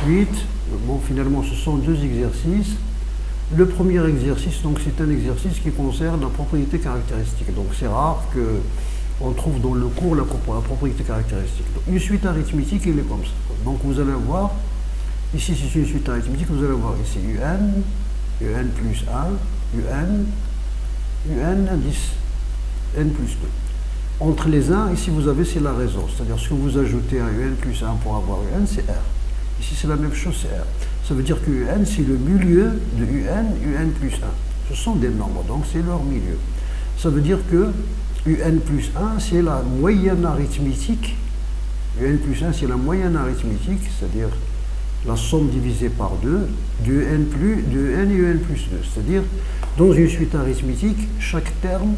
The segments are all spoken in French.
Ensuite, bon, finalement, ce sont deux exercices. Le premier exercice, donc, c'est un exercice qui concerne la propriété caractéristique. Donc, c'est rare qu'on trouve dans le cours la propriété caractéristique. Donc, une suite arithmétique, il est comme ça. Donc, vous allez voir, ici, c'est une suite arithmétique, vous allez voir ici un plus 1, un indice, n plus 2. Entre les 1, ici, vous avez, c'est la raison. C'est-à-dire, ce que vous ajoutez à un plus 1 pour avoir un, c'est R. Ici, c'est la même chose, c'est R. Ça veut dire que UN, c'est le milieu de UN plus 1. Ce sont des nombres, donc c'est leur milieu. Ça veut dire que UN plus 1, c'est la moyenne arithmétique. UN plus 1, c'est la moyenne arithmétique, c'est-à-dire la somme divisée par 2 de UN et UN plus 2. C'est-à-dire, dans une suite arithmétique, chaque terme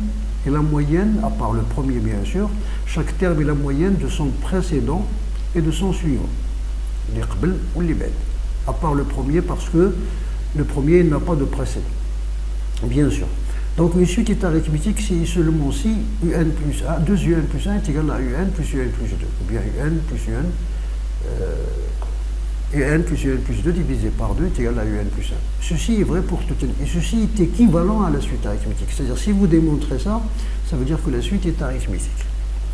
est la moyenne, à part le premier bien sûr, chaque terme est la moyenne de son précédent et de son suivant. Les qbel ou les bed. À part le premier, parce que le premier n'a pas de précédent. Bien sûr. Donc une suite est arithmétique si seulement si UN plus 1, 2 UN plus 1 est égal à UN plus UN plus 2. Ou bien UN plus UN plus 2 divisé par 2 est égal à UN plus 1. Ceci est vrai pour tout un. Et ceci est équivalent à la suite arithmétique. C'est-à-dire si vous démontrez ça, ça veut dire que la suite est arithmétique.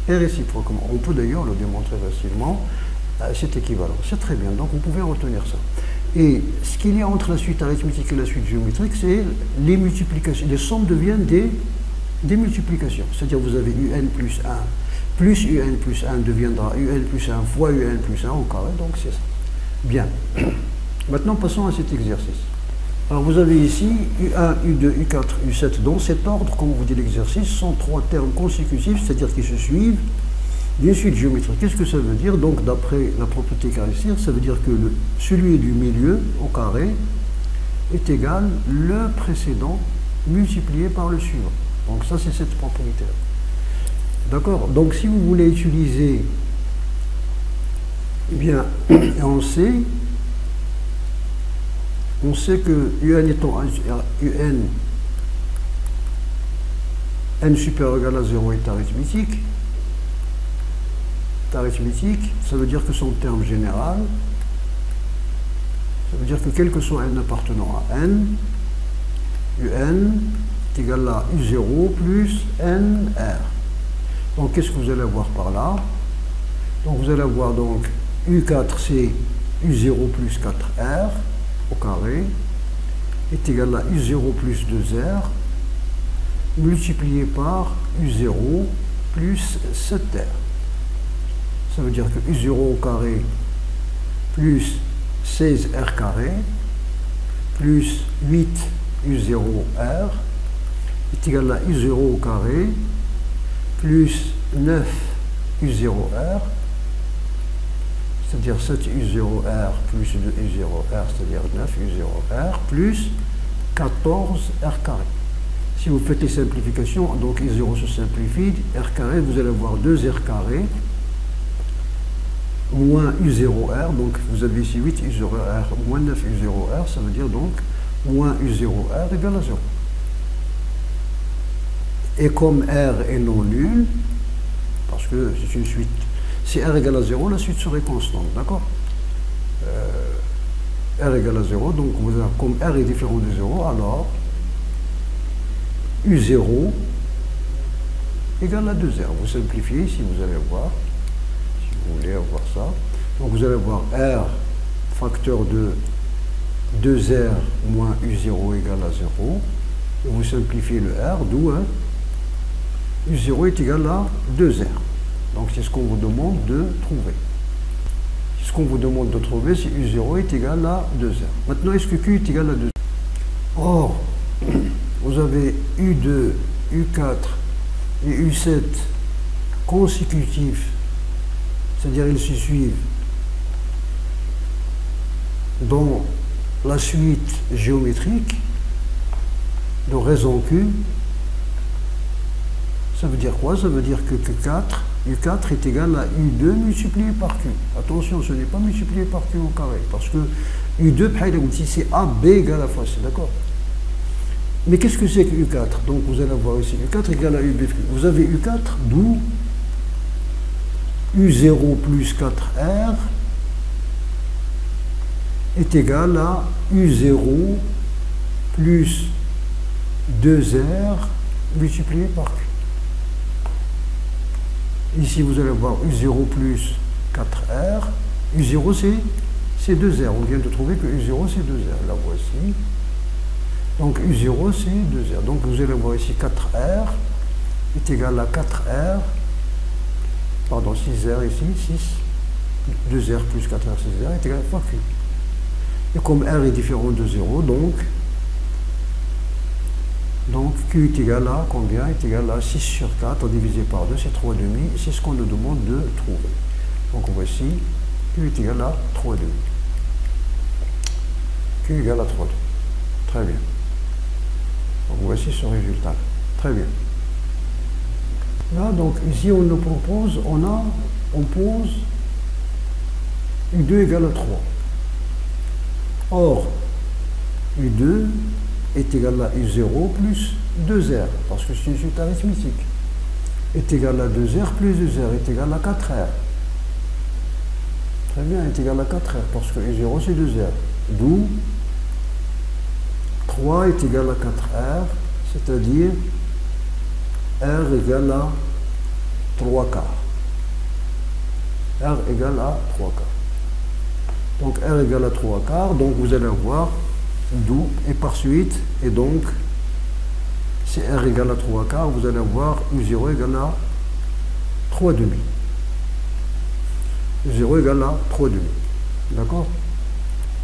Et réciproquement. On peut d'ailleurs le démontrer facilement. C'est équivalent. C'est très bien. Donc vous pouvez retenir ça. Et ce qu'il y a entre la suite arithmétique et la suite géométrique, c'est les multiplications. Les sommes deviennent des multiplications. C'est-à-dire vous avez UN plus 1 plus UN plus 1 deviendra UN plus 1 fois UN plus 1 au carré. Donc c'est ça. Bien. Maintenant passons à cet exercice. Alors vous avez ici U1, U2, U4, U7. Dans cet ordre, comme vous dit l'exercice, sont trois termes consécutifs, c'est-à-dire qui se suivent. D'une suite géométrique, qu'est-ce que ça veut dire? Donc, d'après la propriété caractéristique, ça veut dire que celui du milieu, au carré, est égal le précédent multiplié par le suivant. Donc, ça, c'est cette propriété-là. D'accord? Donc, si vous voulez utiliser, eh bien, on sait que UN étant UN, n supérieur ou égal à 0 est arithmétique. Arithmétique, ça veut dire que son terme général, ça veut dire que quel que soit n appartenant à n, UN est égal à U0 plus NR. Donc qu'est-ce que vous allez avoir par là? Donc vous allez avoir donc U4 c'est U0 plus 4R au carré est égal à U0 plus 2R multiplié par U0 plus 7R. Ça veut dire que U0 au carré plus 16R carré plus 8U0R est égal à U0 au carré plus 9U0R, c'est-à-dire 7U0R plus 2U0R, c'est-à-dire 9U0R plus 14R carré. Si vous faites les simplifications, donc U0 se simplifie, R carré, vous allez avoir 2R carré moins U0R, donc vous avez ici 8U0R moins 9U0R, ça veut dire donc moins U0R égale à 0. Et comme R est non nul, parce que c'est une suite, si R égale à 0, la suite serait constante, d'accord? R égale à 0, donc vous avez, comme R est différent de 0, alors U0 égale à 2R. Vous simplifiez, si vous allez voir. Vous voulez avoir ça. Donc vous allez avoir R facteur de 2R moins U0 égale à 0. Et vous simplifiez le R, d'où U0 est égal à 2R. Donc c'est ce qu'on vous demande de trouver. Ce qu'on vous demande de trouver, c'est U0 est égal à 2R. Maintenant, est-ce que Q est égal à 2R? Or, vous avez U2, U4 et U7 consécutifs, c'est-à-dire ils se suivent dans la suite géométrique de raison Q. Ça veut dire quoi? Ça veut dire que U4 est égal à U2 multiplié par Q. Attention, ce n'est pas multiplié par Q au carré, parce que U2, si c'est A, B égale à fois C, d'accord? Mais qu'est-ce que c'est que U4? Donc vous allez voir ici, U4 égale à UB. Vous avez U4, d'où U0 plus 4R est égal à U0 plus 2R multiplié par Q. Ici, vous allez voir U0 plus 4R. U0, c'est 2R. On vient de trouver que U0, c'est 2R. La voici. Donc, U0, c'est 2R. Donc, vous allez voir ici 4R est égal à 4R. Pardon, 6R ici. 6. 2R plus 4R, 6R est égal à fois Q. Et comme R est différent de 0, donc Q est égal à combien? Est égal à 6 sur 4 divisé par 2, c'est 3,5. C'est ce qu'on nous demande de trouver. Donc voici, Q est égal à 3,5. Q est égal à 3,2. Très bien. Donc voici ce résultat. Très bien. Là, donc ici on nous propose, on pose U2 égale à 3. Or, U2 est égal à U0 plus 2R, parce que c'est une suite arithmétique. Est égal à 2R plus 2R est égal à 4R. Très bien, est égal à 4R, parce que U0 c'est 2R. D'où 3 est égal à 4R, c'est-à-dire R égale à 3 quarts. R égale à 3 quarts. Donc R égale à 3 quarts, donc vous allez avoir d'où et par suite, et donc si R égale à 3 quarts, vous allez avoir U0 égale à 3,5. U0 égale à 3,5. D'accord?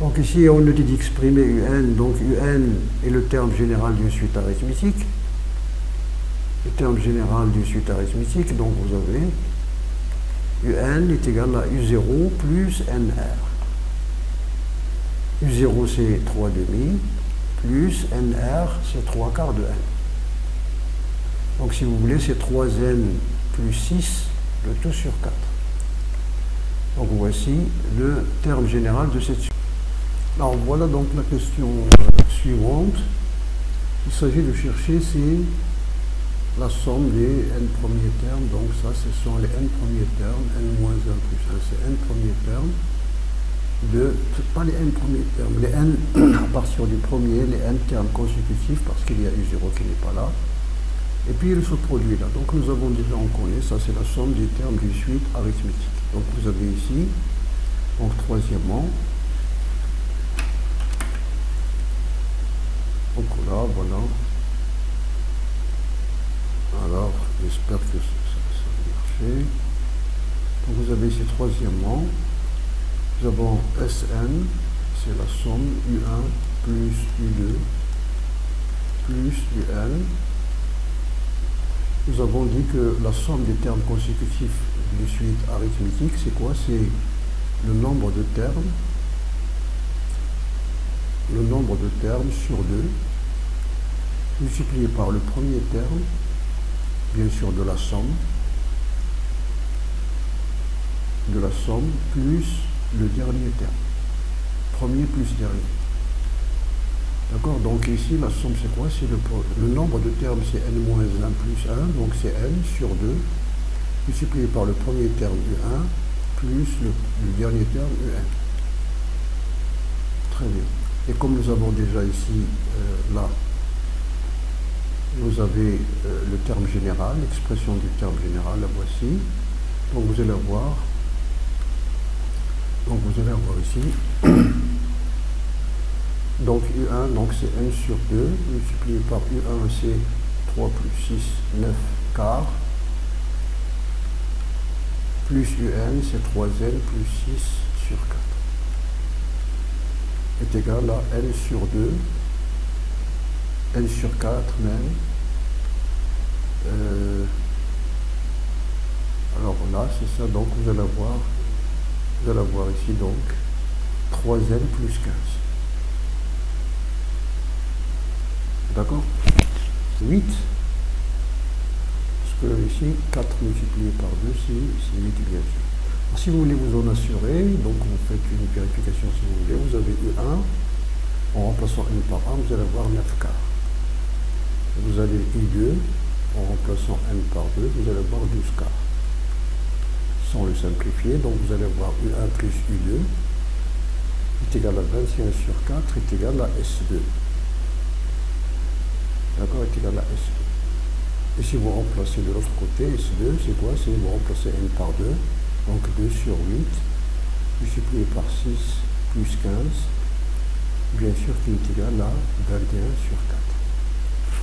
Donc ici on nous dit d'exprimer UN, donc UN est le terme général d'une suite arithmétique. Le terme général d'une suite arithmétique, donc vous avez UN est égal à U0 plus NR. U0 c'est 3,5 plus NR c'est 3 quarts de N. Donc si vous voulez c'est 3N plus 6 le tout sur 4. Donc voici le terme général de cette suite. Alors voilà donc la question suivante. Il s'agit de chercher c'est la somme des n premiers termes. Donc ça ce sont les n premiers termes, n-1 plus 1 c'est n premiers termes. Pas les n premiers termes, les n à partir du premier, les n termes consécutifs, parce qu'il y a U0 qui n'est pas là. Et puis il se produit là. Donc nous avons déjà, on connaît, ça c'est la somme des termes d'une suite arithmétique. Donc vous avez ici, donc troisièmement, donc là, voilà. Alors, j'espère que ça va marcher. Donc vous avez ici troisièmement, nous avons Sn, c'est la somme U1 plus U2 plus UN. Nous avons dit que la somme des termes consécutifs d'une suite arithmétique, c'est quoi? C'est le nombre de termes sur 2 multiplié par le premier terme, bien sûr de la somme plus le dernier terme, premier plus dernier. D'accord? Donc ici la somme c'est quoi? C'est le nombre de termes, c'est n-1 plus 1, donc c'est n sur 2 multiplié par le premier terme U1 plus le dernier terme UN. Très bien. Et comme nous avons déjà ici, là, vous avez le terme général, l'expression du terme général, la voici. Donc vous allez voir ici, donc U1, donc c'est n sur 2, multiplié par U1, c'est 3 plus 6, 9 quarts, plus UN, c'est 3n plus 6 sur 4, est égal à n sur 2, n sur 4 même. Alors là, c'est ça, donc vous allez avoir ici donc 3n plus 15. D'accord? 8. Parce que ici, 4 multiplié par 2, c'est 8 bien sûr. Alors, si vous voulez vous en assurer, donc vous faites une vérification si vous voulez, vous avez U1, en remplaçant n par 1, vous allez avoir 9 quarts. Vous avez U2, en remplaçant n par 2, vous allez avoir 12 quarts. Sans le simplifier, donc vous allez avoir U1 plus U2 est égal à 21 sur 4 est égal à S2. D'accord, est égal à S2. Et si vous remplacez de l'autre côté, S2, c'est quoi? C'est vous remplacez n par 2, donc 2 sur 8, multiplié par 6 plus 15, bien sûr qui est égal à 21 sur 4.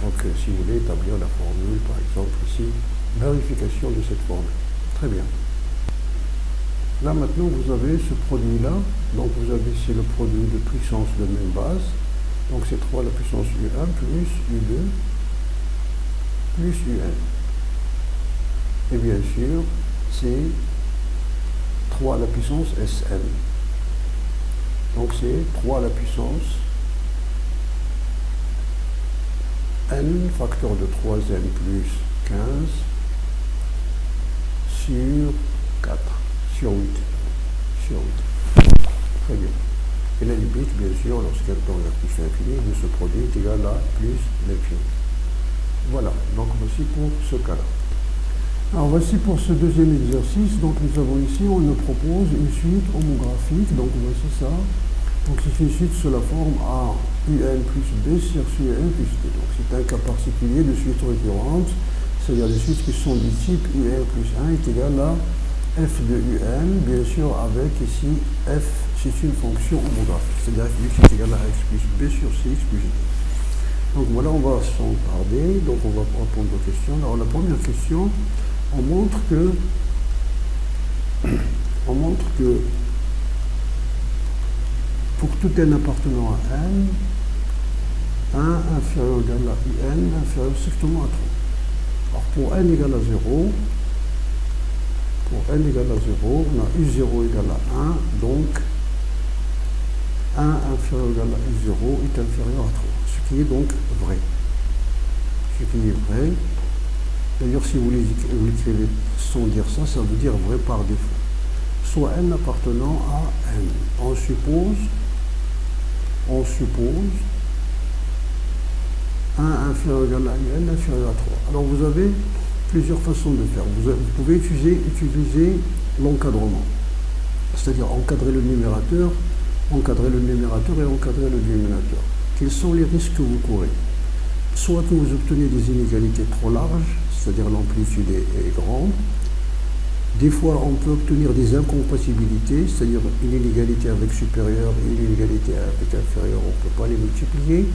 Donc si vous voulez établir la formule, par exemple ici, vérification de cette formule. Très bien. Là maintenant vous avez ce produit-là, donc vous avez ici le produit de puissance de même base, donc c'est 3 à la puissance U1 plus U2 plus UN. Et bien sûr, c'est 3 à la puissance Sn. Donc c'est 3 à la puissance n facteur de 3n plus 15 sur 4, sur 8. Sur 8. Très bien. Et la limite, bien sûr, lorsqu'elle tend vers plus l'infini, de ce produit est égal à plus l'infini. Voilà, donc voici pour ce cas-là. Alors voici pour ce deuxième exercice. Donc nous avons ici, on nous propose une suite homographique. Donc voici ça. Donc c'est une suite sous la forme A UN plus B sur UN plus D. Donc c'est un cas particulier de suite récurrente, c'est-à-dire des suites qui sont du type UN plus 1 est égal à f de UN, bien sûr avec ici f, c'est une fonction homographique, c'est-à-dire f est égal à x plus B sur cx plus D. Donc voilà, on va s'en tarder, donc on va répondre aux questions. Alors la première question, on montre que pour tout n appartenant à n, 1 inférieur ou égal à un inférieur strictement à 3. Alors pour n égale à 0, on a u0 égale à 1, donc 1 inférieur ou égal à u0 est inférieur à 3, ce qui est donc vrai. Ce qui est vrai. D'ailleurs, si vous l'écrivez sans dire ça, ça veut dire vrai par défaut. Soit n appartenant à n. On suppose 1 inférieur ou égal à n inférieur à 3. Alors vous avez plusieurs façons de faire. Vous pouvez utiliser l'encadrement, c'est-à-dire encadrer le numérateur et encadrer le dénominateur. Quels sont les risques que vous courez? Soit que vous obtenez des inégalités trop larges, c'est-à-dire l'amplitude est grande. Des fois, on peut obtenir des incompatibilités, c'est-à-dire une inégalité avec supérieur et une inégalité avec inférieur, on ne peut pas les multiplier.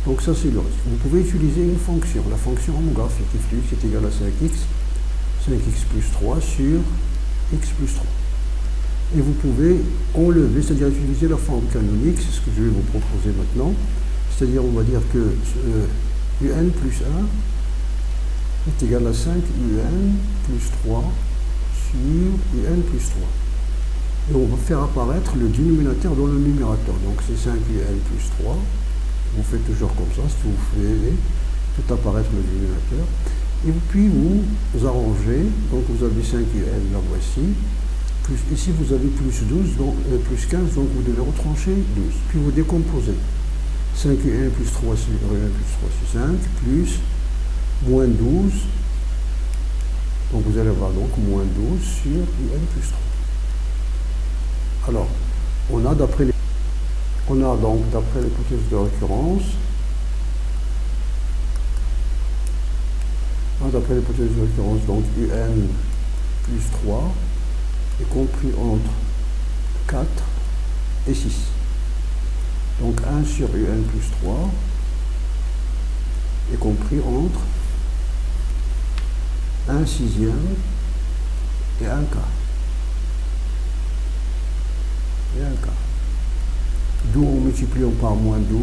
Donc ça, c'est le risque. Vous pouvez utiliser une fonction, la fonction homographique, f de x est égal à 5x plus 3 sur x plus 3. Et vous pouvez enlever, c'est-à-dire utiliser la forme canonique, c'est ce que je vais vous proposer maintenant. C'est-à-dire, on va dire que un plus 1 est égal à 5un plus 3 sur un plus 3. Et on va faire apparaître le dénominateur dans le numérateur. Donc c'est 5un plus 3. Vous faites toujours comme ça, si vous faites tout apparaître le dénominateur. Et puis vous arrangez, donc vous avez 5un, la voici. Plus, ici vous avez plus 12, donc, plus 15, donc vous devez retrancher 12. Puis vous décomposez. 5un plus 3 sur 1 plus 3 sur 5, plus moins 12. Donc vous allez avoir donc moins 12 sur un plus 3. Alors, on a donc d'après l'hypothèse de récurrence, donc un plus 3 est compris entre 4 et 6. Donc 1 sur un plus 3 est compris entre 1 sixième et 1 quart. D'où en multipliant par moins 12,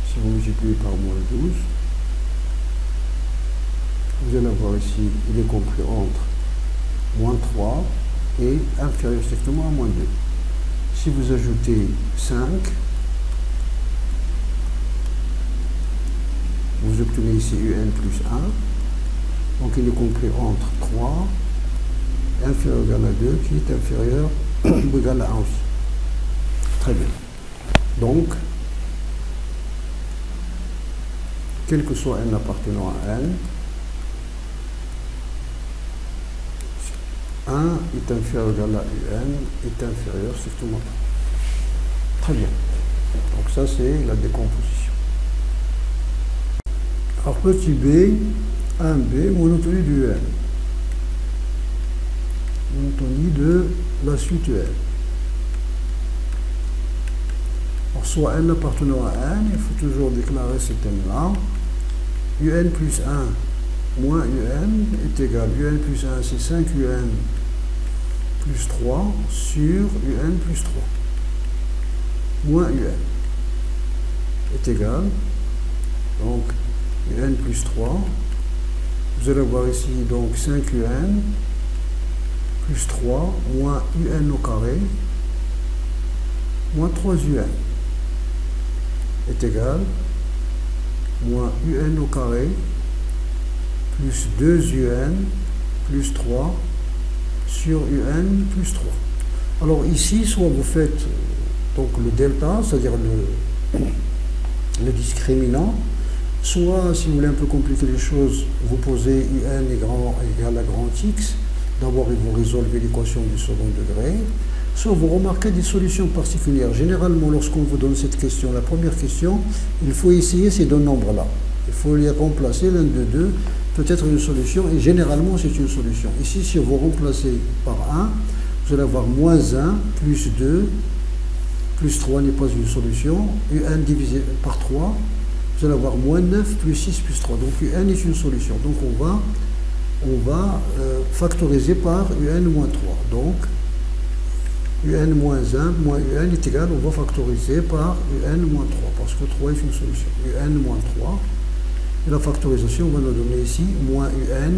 si vous multipliez par moins 12, vous allez avoir ici, il est compris entre moins 3 et inférieur strictement à moins 2. Si vous ajoutez 5, vous obtenez ici un plus 1, donc il est compris entre 3 et inférieur ou égal à 2, qui est inférieur ou égal à 1 aussi. Très bien. Donc, quel que soit n appartenant à n, 1 est inférieur ou égal à un est inférieur strictement à 3. Très bien. Donc ça, c'est la décomposition. Alors, petit b, 1b, monotonie du n. Monotonie de la suite n. Alors, soit n appartenant à n, il faut toujours déclarer cet n-là. un plus 1 moins un est égal. Un plus 1, c'est 5 un plus 3 sur un plus 3. Moins un est égal. Donc, un plus 3. Vous allez voir ici, donc 5 un plus 3 moins un au carré moins 3 un est égal moins un au carré plus 2 un plus 3 sur un plus 3. Alors ici, soit vous faites donc le delta, c'est-à-dire le discriminant, soit, si vous voulez un peu compliquer les choses, vous posez un égale à grand x. D'abord, vous résolvez l'équation du second degré. Soit vous remarquez des solutions particulières. Généralement, lorsqu'on vous donne cette question, la première question, il faut essayer ces deux nombres-là. Il faut les remplacer l'un de deux, peut-être une solution, et généralement, c'est une solution. Ici, si vous remplacez par 1, vous allez avoir moins 1 plus 2 plus 3 n'est pas une solution. Un divisé par 3, vous allez avoir moins 9 plus 6 plus 3. Donc un est une solution. Donc on va factoriser par un moins 3. Donc un moins 1 moins un est égal, on va factoriser par un moins 3, parce que 3 est une solution. Un moins 3. Et la factorisation va nous donner ici moins un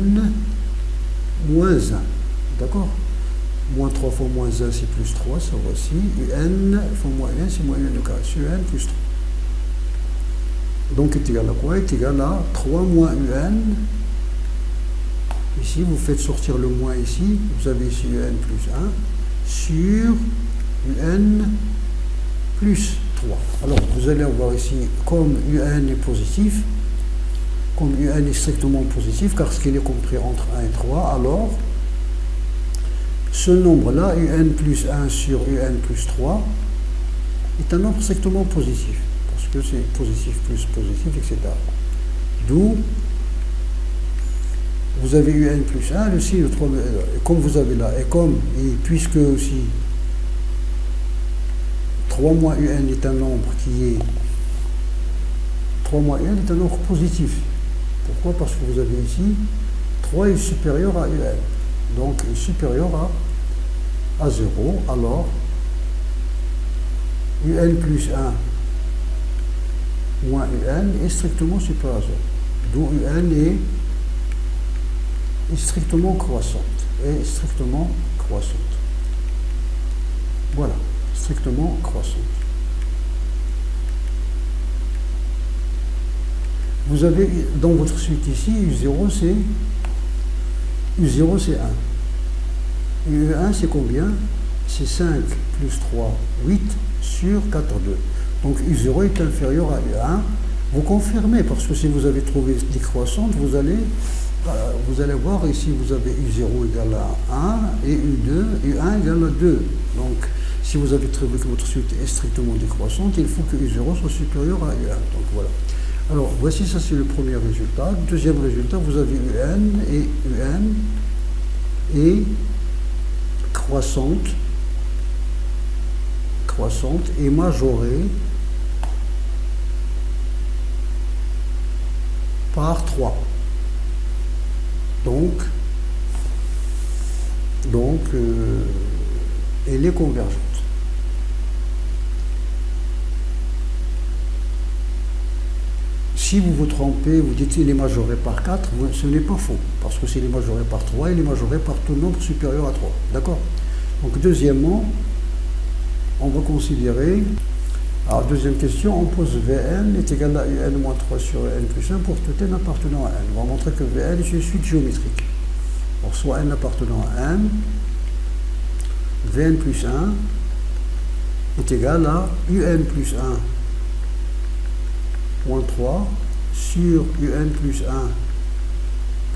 moins 1. D'accord? Moins 3 fois moins 1, c'est plus 3, ça voici. Un fois moins 1, c'est moins 1 au carré. Sur 1 plus 3. Donc, est égal à quoi? Est égal à 3 moins un. Ici, vous faites sortir le moins ici. Vous avez ici un plus 1 sur un plus 3. Alors, vous allez avoir ici, comme un est positif, comme un est strictement positif, car ce qu'il est compris entre 1 et 3, alors, ce nombre-là, un plus 1 sur un plus 3, est un nombre strictement positif, parce que c'est positif plus positif, etc. D'où, vous avez un plus 1, le signe de 3, comme vous avez là, et comme, et puisque aussi, 3 moins un est un nombre qui est, 3 moins 1 est un nombre positif. Pourquoi? Parce que vous avez ici, 3 est supérieur à un. Donc, est supérieur à 0, alors un plus 1 moins un est strictement supérieur à 0. D'où un est strictement croissante. Est strictement croissante. Voilà, strictement croissante. Vous avez dans votre suite ici, U0 c'est 1. U1 c'est combien? C'est 5 plus 3, 8 sur 4, 2. Donc U0 est inférieur à U1. Vous confirmez, parce que si vous avez trouvé décroissante, vous allez voir ici, vous avez U0 égale à 1 et U1 égale à 2. Donc si vous avez trouvé que votre suite est strictement décroissante, il faut que U0 soit supérieur à U1. Donc voilà. Alors voici, ça c'est le premier résultat. Deuxième résultat, vous avez UN et croissante et majorée par 3. Donc elle est convergente. Si vous vous trompez, vous dites qu'il est majoré par 4, ce n'est pas faux, parce que s'il est majoré par 3, il est majoré par tout nombre supérieur à 3. D'accord? Donc deuxièmement, on va considérer, alors deuxième question, on pose Vn est égal à un moins 3 sur n plus 1 pour tout n appartenant à n. On va montrer que Vn est une suite géométrique. Alors soit n appartenant à n, Vn plus 1 est égal à un plus 1 moins 3 sur un plus 1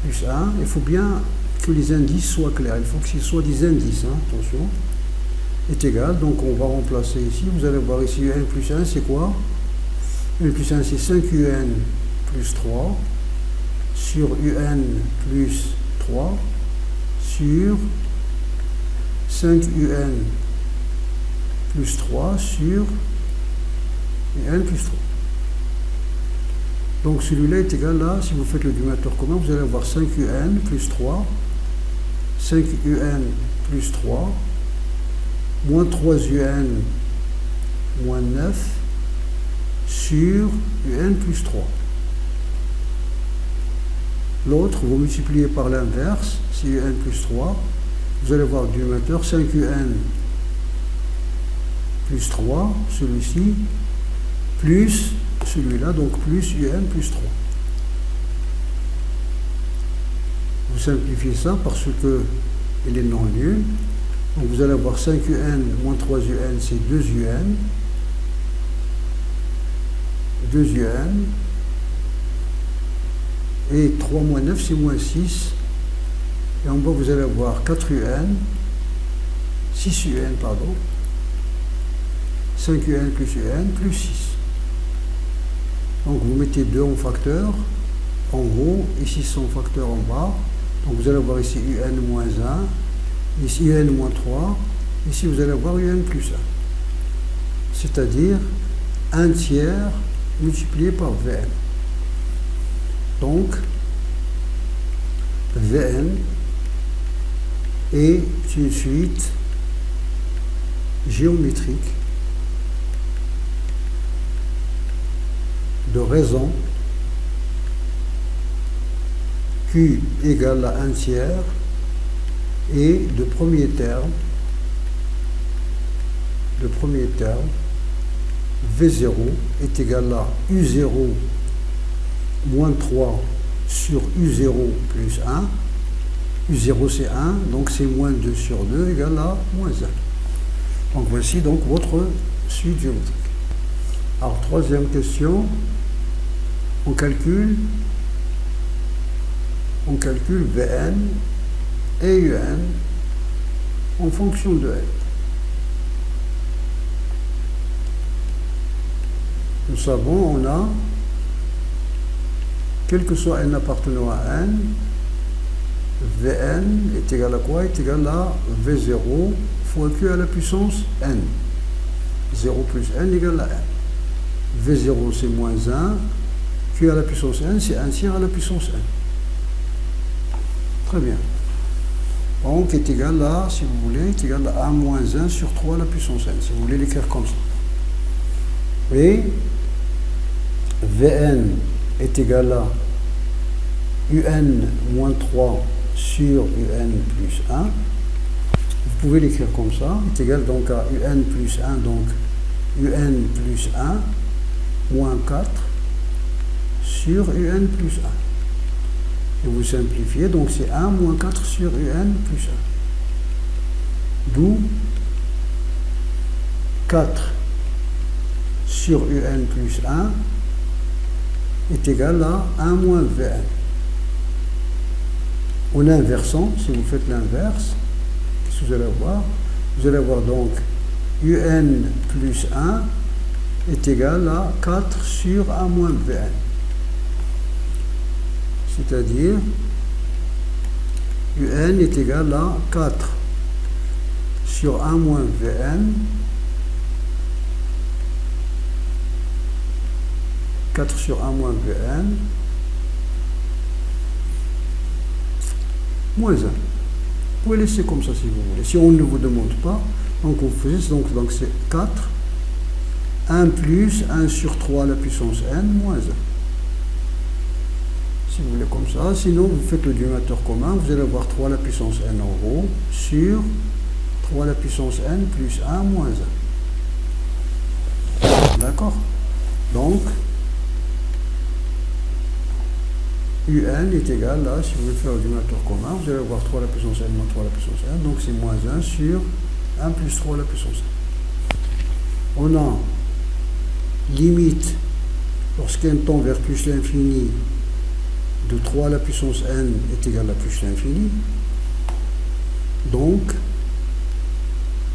plus 1. Il faut bien que les indices soient clairs. Il faut que ce soit des indices, hein, attention. est égal, donc on va remplacer ici, vous allez voir ici un plus 1 c'est quoi? Un plus 1 c'est 5un plus 3 sur un plus 3 sur 5un plus 3 sur un plus 3. Donc celui-là est égal là, si vous faites le dénominateur commun, vous allez avoir 5un plus 3, 5un plus 3, moins 3un moins 9 sur un plus 3. L'autre, vous multipliez par l'inverse, c'est un plus 3, vous allez voir du dénominateur 5un plus 3, celui-ci, plus celui-là, donc plus un plus 3. Vous simplifiez ça parce que il est non nul. Donc vous allez avoir 5un moins 3un, c'est 2un. 2un. Et 3 moins 9, c'est moins 6. Et en bas, vous allez avoir 4un, 6un, pardon. 5un plus un plus 6. Donc vous mettez 2 en facteur en haut et 6 en facteur en bas. Donc vous allez avoir ici un moins 1, ici un moins 3, ici vous allez avoir un plus 1. C'est-à-dire 1 tiers multiplié par Vn. Donc Vn est une suite géométrique de raisons Q égale à 1 tiers et de premier terme V0 est égal à U0 moins 3 sur U0 plus 1. U0 c'est 1, donc c'est moins 2 sur 2 égale à moins 1. Donc voici donc votre suite géométrique. Alors troisième question, on calcule Vn et Un en fonction de N. Nous savons, on a, quel que soit N appartenant à N, Vn est égal à quoi? Est égal à V0 fois Q à la puissance N. 0 plus N égale à N. V0 c'est moins 1, Q à la puissance N c'est 1 tiers à la puissance N. Très bien. Donc est égal à, si vous voulez, est égal à 1 moins 1 sur 3 à la puissance N, si vous voulez l'écrire comme ça. Et Vn est égal à Un moins 3 sur Un plus 1. Vous pouvez l'écrire comme ça, est égal donc à Un plus 1, donc Un plus 1 moins 4 sur Un plus 1. Et vous simplifiez, donc c'est 1 moins 4 sur Un plus 1. D'où 4 sur Un plus 1 est égal à 1 moins Vn. En inversant, si vous faites l'inverse, qu'est-ce que vous allez avoir? Vous allez avoir donc Un plus 1 est égal à 4 sur 1 moins Vn. C'est-à-dire Un est égal à 4 sur 1 moins Vn, 4 sur 1 moins Vn, moins 1. Vous pouvez laisser comme ça si vous voulez. Si on ne vous demande pas, donc vous faites, donc c'est 4, 1 plus 1 sur 3 à la puissance N, moins 1. Si vous voulez comme ça, sinon vous faites le dénominateur commun, vous allez avoir 3 à la puissance N en haut, sur 3 à la puissance N plus 1 moins 1. D'accord? Donc, Un est égal, là, si vous voulez faire le dénominateur commun, vous allez avoir 3 à la puissance N moins 3 à la puissance N, donc c'est moins 1 sur 1 plus 3 à la puissance N. On a limite, lorsqu'N tend vers plus l'infini, de 3 à la puissance N est égal à plus l'infini. Donc,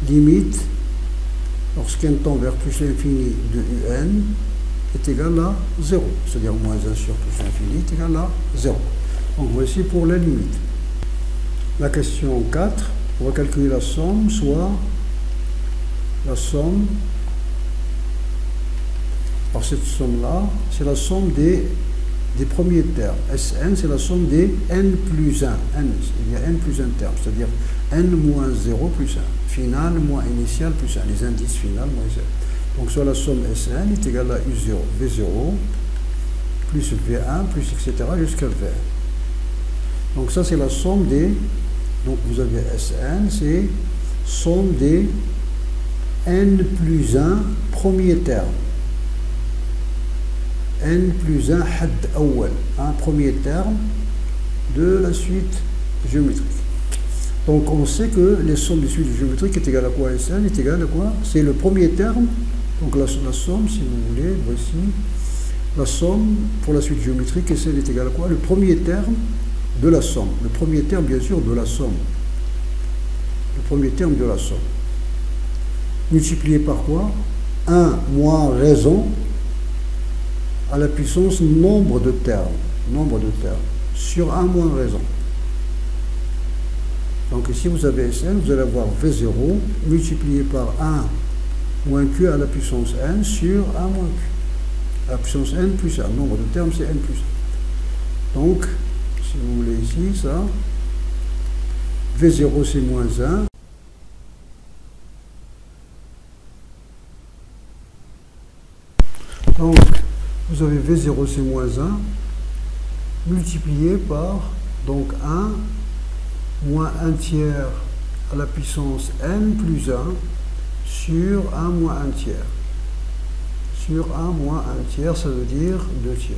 limite, lorsqu'un tend vers plus l'infini de un est égal à 0, c'est-à-dire moins 1 sur plus l'infini est égal à 0. Donc voici pour la limite. La question 4, on va calculer la somme, soit la somme, par cette somme-là, c'est la somme des premiers termes. Sn, c'est la somme des n plus 1. N, il y a n plus 1 terme, c'est-à-dire n moins 0 plus 1. Final moins initial plus 1. Les indices final moins 0. Donc soit la somme Sn est égale à U0, V0, plus V1, plus etc. jusqu'à V1. Donc ça c'est la somme des... Donc vous avez Sn, c'est somme des n plus 1 premiers termes. n plus 1 had awal, un premier terme de la suite géométrique. Donc on sait que les sommes des suites géométriques est égale à quoi? Sn est égal à quoi? C'est le premier terme, donc la somme, si vous voulez, voici la somme pour la suite géométrique. Sn est égal à quoi? Le premier terme de la somme. Le premier terme, bien sûr, de la somme. Le premier terme de la somme. Multiplié par quoi? 1 moins raison à la puissance nombre de termes. Nombre de termes. Sur 1 moins raison. Donc ici, vous avez Sn, vous allez avoir V0 multiplié par 1 moins Q à la puissance n sur 1 moins Q. À la puissance n plus 1. Nombre de termes, c'est n plus 1. Donc, si vous voulez ici, ça, V0 c'est moins 1. Donc, vous avez V0 c'est moins 1 multiplié par donc 1 moins 1 tiers à la puissance n plus 1 sur 1 moins 1 tiers. Sur 1 moins 1 tiers, ça veut dire 2 tiers.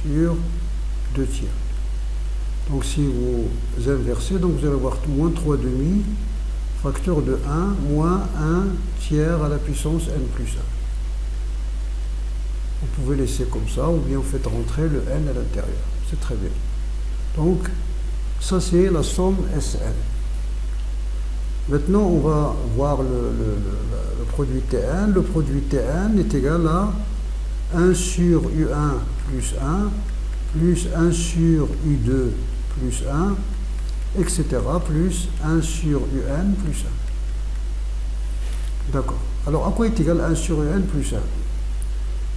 Sur 2 tiers. Donc si vous inversez, donc vous allez avoir moins 3 demi, facteur de 1, moins 1 tiers à la puissance n plus 1. Vous pouvez laisser comme ça, ou bien vous faites rentrer le n à l'intérieur. C'est très bien. Donc, ça c'est la somme Sn. Maintenant, on va voir le produit Tn. Le produit Tn est égal à 1 sur U1 plus 1, plus 1 sur U2 plus 1, etc. plus 1 sur UN plus 1. D'accord. Alors, à quoi est égal 1 sur UN plus 1?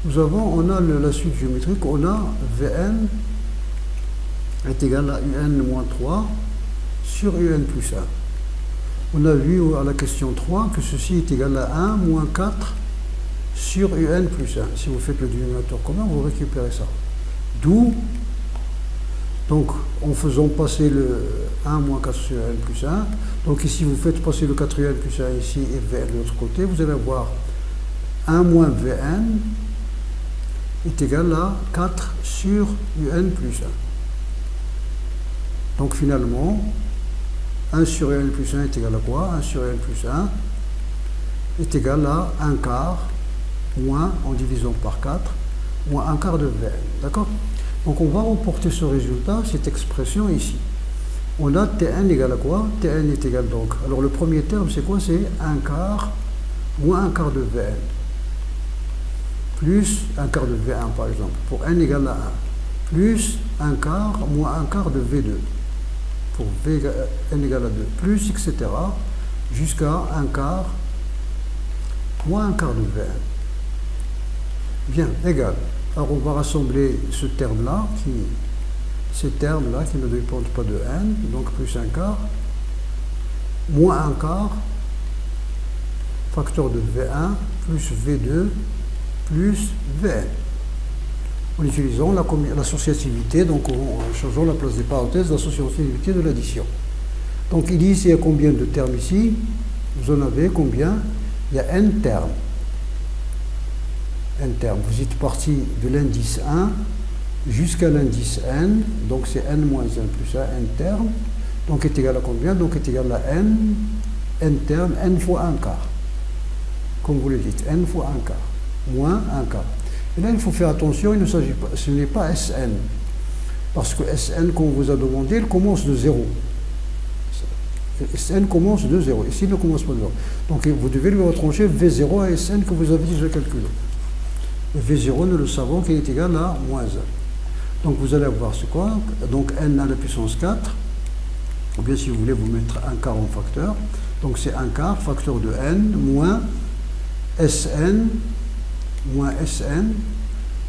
On a la suite géométrique, on a Vn est égal à UN moins 3 sur UN plus 1. On a vu à la question 3 que ceci est égal à 1 moins 4 sur UN plus 1. Si vous faites le dénominateur commun, vous récupérez ça. D'où, donc, en faisant passer le 1 moins 4 sur UN plus 1, donc ici vous faites passer le 4 UN plus 1 ici et Vn de l'autre côté, vous allez avoir 1 moins Vn est égal à 4 sur UN plus 1. Donc finalement, 1 sur UN plus 1 est égal à quoi? 1 sur UN plus 1 est égal à 1 quart moins, en divisant par 4, moins 1 quart de Vn. D'accord? Donc on va reporter ce résultat, cette expression ici. On a Tn égale à quoi? Tn est égal donc. Alors le premier terme c'est quoi? C'est 1 quart moins 1 quart de Vn. Plus 1 quart de V1 par exemple, pour n égale à 1. Plus 1 quart moins 1 quart de V2. Pour n égale à 2. Plus etc. jusqu'à 1 quart moins 1 quart de Vn. Bien, égal. Alors on va rassembler ce terme-là, ces termes-là qui ne dépendent pas de n, donc plus 1 quart, moins 1 quart, facteur de V1, plus V2, plus Vn. En utilisant l'associativité, donc en changeant la place des parenthèses, l'associativité de l'addition. Donc il dit ici, il y a combien de termes ici? Vous en avez combien? Il y a n termes. N termes. Vous êtes parti de l'indice 1 jusqu'à l'indice n, donc c'est n moins 1 plus 1, n termes. Donc est égal à combien? Donc est égal à n termes, n fois 1 quart. Comme vous le dites, n fois 1 quart. Moins 1 quart. Et là, il faut faire attention, il ne s'agit pas, ce n'est pas Sn. Parce que Sn, qu'on vous a demandé, il commence de 0. Sn commence de 0. Ici, il ne commence pas de 0. Donc, vous devez lui retrancher V0 à Sn que vous avez déjà calculé. Et V0, nous le savons qu'il est égal à moins 1. Donc, vous allez avoir ce quoi? Donc, n à la puissance 4. Ou bien, si vous voulez, vous mettre un quart en facteur. Donc, c'est un quart, facteur de n, moins Sn,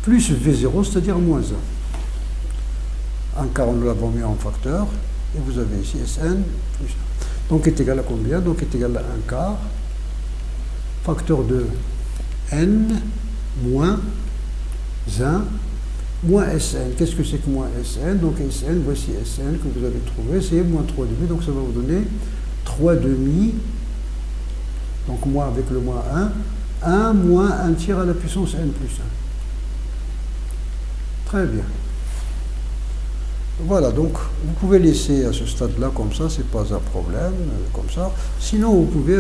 plus V0, c'est-à-dire moins 1. Un quart, nous l'avons mis en facteur. Et vous avez ici Sn plus 1. Donc, est égal à combien? Donc, est égal à 1 quart, facteur de n, moins 1, moins Sn. Qu'est-ce que c'est que moins Sn? Donc, Sn, voici Sn que vous avez trouvé, c'est moins 3,5. Donc, ça va vous donner 3,5. Donc, moins avec le moins 1. 1 moins 1 tiers à la puissance n plus 1. Très bien. Voilà, donc vous pouvez laisser à ce stade-là comme ça, c'est pas un problème, comme ça. Sinon, vous pouvez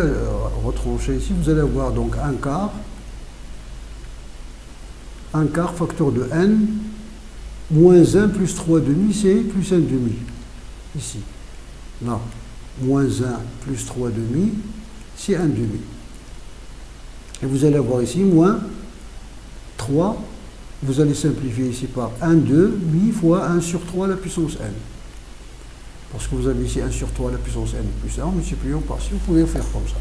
retrancher ici, vous allez avoir donc un quart facteur de n, moins 1 plus 3,5, c'est plus 1,5. Ici. Là, moins 1 plus 3,5, c'est 1,5. Et vous allez avoir ici moins 3. Vous allez simplifier ici par 1, 2, mi fois 1 sur 3 à la puissance n. Parce que vous avez ici 1 sur 3 à la puissance n plus 1, multipliant par 6, vous pouvez faire comme ça.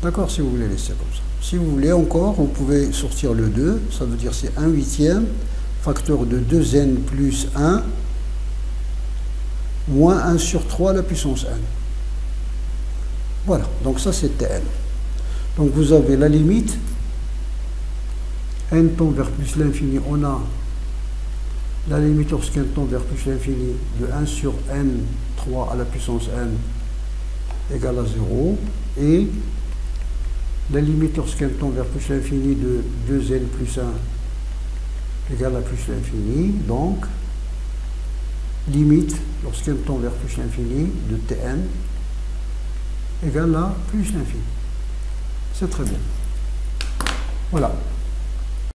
D'accord, si vous voulez laisser comme ça. Si vous voulez encore, vous pouvez sortir le 2, ça veut dire c'est 1 huitième, facteur de 2n plus 1, moins 1 sur 3 à la puissance n. Voilà, donc ça c'est n. Donc vous avez la limite, n tend vers plus l'infini, on a la limite lorsqu'n tend vers plus l'infini de 1 sur n, 3 à la puissance n égale à 0, et la limite lorsqu'n tend vers plus l'infini de 2n plus 1 égale à plus l'infini, donc limite lorsqu'n tend vers plus l'infini de tn égale à plus l'infini. C'est très bien. Voilà.